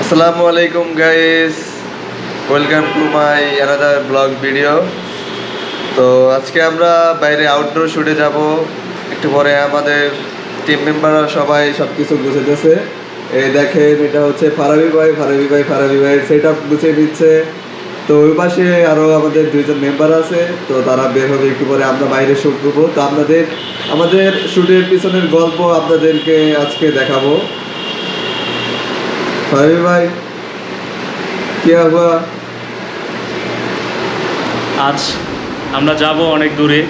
আসসালামু আলাইকুম guys, welcome to my another blog video. তো আজকে আমরা বাইরে আউটডোর শুটে যাব। একটু পরে আমাদের টিম মেম্বাররা সবাই সব কিছু গুছাইতেছে। এই দেখেন, এটা হচ্ছে ফারাবি ভাইয়ের সেট আপ গুছিয়ে দিচ্ছে। তো ওই পাশে আরও আমাদের দুইজন মেম্বার আছে, তো তারা বের হবে একটু পরে। আমরা বাইরে শ্যুট করবো, তো আমাদের শ্যুটের পিছনের গল্প আপনাদেরকে আজকে দেখাবো। ফারাবি ভাই, কি আবা? আজ আমরা যাব অনেক দূরে,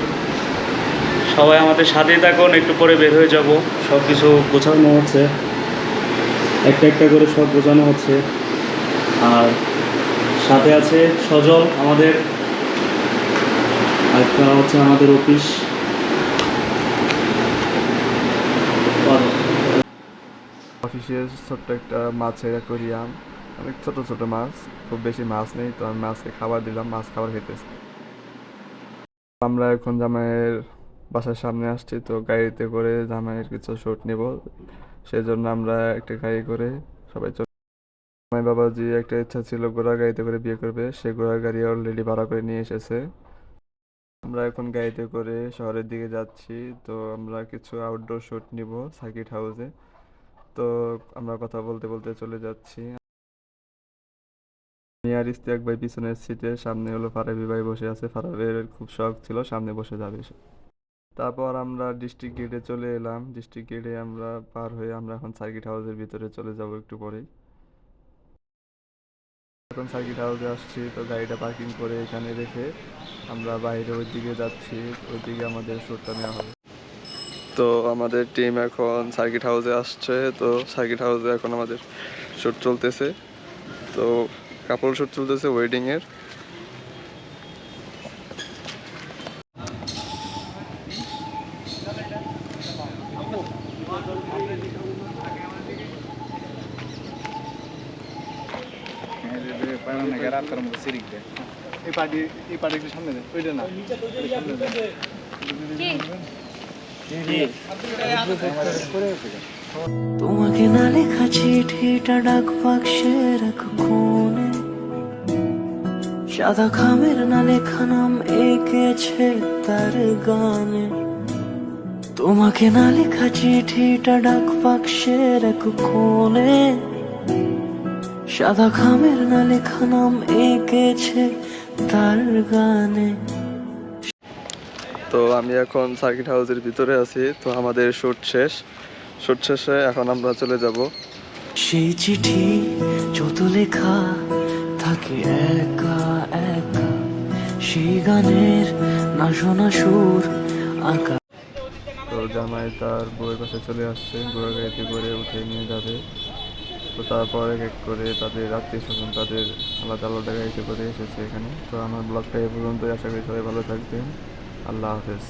সবাই আমাদের সাথেই থাকুন। একটু পরে বের হয়ে যাব, সব কিছু গোছানো হচ্ছে, একটা একটা করে সব গোছানো হচ্ছে। আর সাথে আছে সজল, আমাদের একটা হচ্ছে আমাদের অফিস। অফিসের ছোট্ট একটা মাছের অ্যাকোয়ারিয়াম, অনেক ছোট ছোট মাছ, খুব বেশি মাছ নেই, তো আমি মাছকে খাবার দিলাম, মাছ খাবার খেতেছে। আমরা এখন জামাইয়ের বাসার সামনে আসছি, তো গাড়িতে করে জামাইয়ের কিছু শ্যুট নেব, সেজন্য আমরা একটা গাড়ি করে সবাই চলে। জামাই বাবাজি একটা ইচ্ছা ছিল ঘোড়ার গাড়িতে করে বিয়ে করবে, সে ঘোড়ার গাড়ি অলরেডি ভাড়া করে নিয়ে এসেছে। আমরা এখন গাড়িতে করে শহরের দিকে যাচ্ছি, তো আমরা কিছু আউটডোর শ্যুট নিব সার্কিট হাউসে। তো আমরা কথা বলতে বলতে চলে যাচ্ছি। আমি আর ইস্তিয়াক ভাই পিছনের সিটে, সামনে হলো ফারাবি ভাই বসে আছে। ফারাবের খুব শখ ছিল সামনে বসে যাবে সে। তারপর আমরা ডিস্ট্রিক্ট গেটে চলে এলাম। ডিস্ট্রিক্ট গেটে আমরা পার হয়ে আমরা এখন সার্কিট হাউসের ভিতরে চলে যাব একটু পরেই। এখন সার্কিট হাউসে আসছি, তো গাড়িটা পার্কিং করে এখানে রেখে আমরা বাইরে ওই দিকে যাচ্ছি, ওইদিকে আমাদের শ্যুটটা নেওয়া হবে। তো আমাদের টিম এখন সার্কিট হাউসে আসছে, তো সার্কিট হাউসে এখন আমাদের শ্যুট চলতেছে। তো কাপল শ্যুট চলতেছে ওয়েডিংয়ের। তোমাকে না লেখা চিঠিটা ডাক বাক্সের এক কোণে, সাদা খামের না লেখা নাম এঁকেছে তার গানে। তোমাকে না লেখা চিঠিটা ডাক বাক্সের এক কোণে, সাদা খামের না লেখা নাম এঁকেছে তার গানে। তো আমি এখন সার্কিট হাউসের ভিতরে আছি, তো আমাদের শ্যুট শেষে এখন আমরা চলে যাব। সেই চিঠি যত লেখা থাকে একা একা, সেই গানের না শোনা সুর আঁকা। তো জামাই তার বউয়ের পাশে চলে আসছে, ঘোড়া গাড়িতে করে উঠে নিয়ে যাবে। তো তারপর এক এক করে তাদের আত্মীয় স্বজন তাদের আলাদা আলাদা গাড়িতে করে এসেছে এখানে। তো আমার ব্লগটা এ পর্যন্তই, আশা করি সবাই ভালো থাকবেন। আল্লাহ হাফেজ।